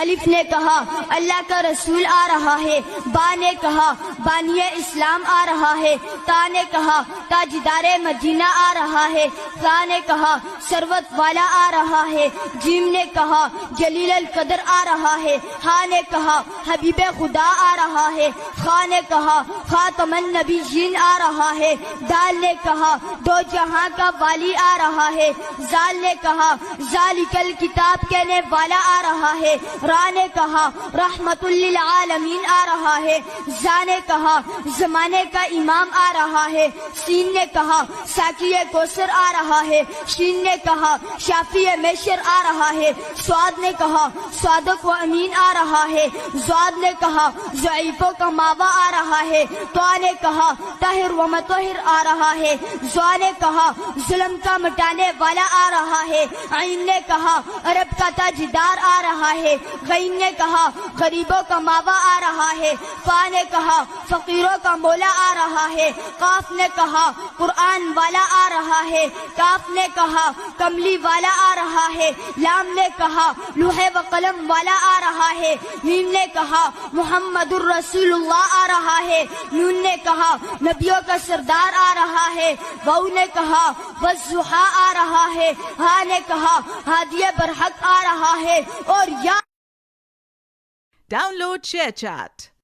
الف نے کہا اللہ کا رسول آ رہا ہے، با نے کہا بانی اسلام آ رہا ہے، تا نے کہا تاجدار مدینہ آ رہا ہے، ثا نے کہا ثروت والا آ رہا ہے، جیم نے کہا جلیل القدر آ رہا ہے، ہا نے کہا حبیب خدا آ رہا ہے، خا نے کہا خاتم النبیین آ رہا ہے، دال نے کہا دو جہاں کا والی آ رہا ہے، زال نے کہا ذالک الکتاب کہنے والا آ رہا ہے، را نے کہا رحمت للعالمین آ رہا ہے، زا نے کہا زمانے کا امام آ رہا ہے، سین نے کہا ساقی کوثر آ رہا ہے، شین نے کہا شافی میشر آ رہا ہے، سواد نے کہا صادق و امین آ رہا ہے، زواد نے کہا ضعیفوں کا ماوا آ رہا ہے، طا نے کہا طاہر و مطہر آ رہا ہے، زوا نے کہا ظلم کا مٹانے والا آ رہا ہے، عین نے کہا عرب کا تاجدار آ رہا ہے، غین نے کہا غریبوں کا ماوا آ رہا ہے، فا نے کہا فقیروں کا مولا آ رہا ہے، قاف نے کہا قرآن والا آ رہا ہے، کاف نے کہا کملی والا آ رہا ہے، لام نے کہا لوح و قلم والا آ رہا ہے، میم نے کہا محمد الرسول اللہ آ رہا ہے، نون نے کہا نبیوں کا سردار آ رہا ہے، واو نے کہا والضحیٰ آ رہا ہے، ہا نے کہا ہادی برحق آ رہا ہے، اور یا Download ShareChat.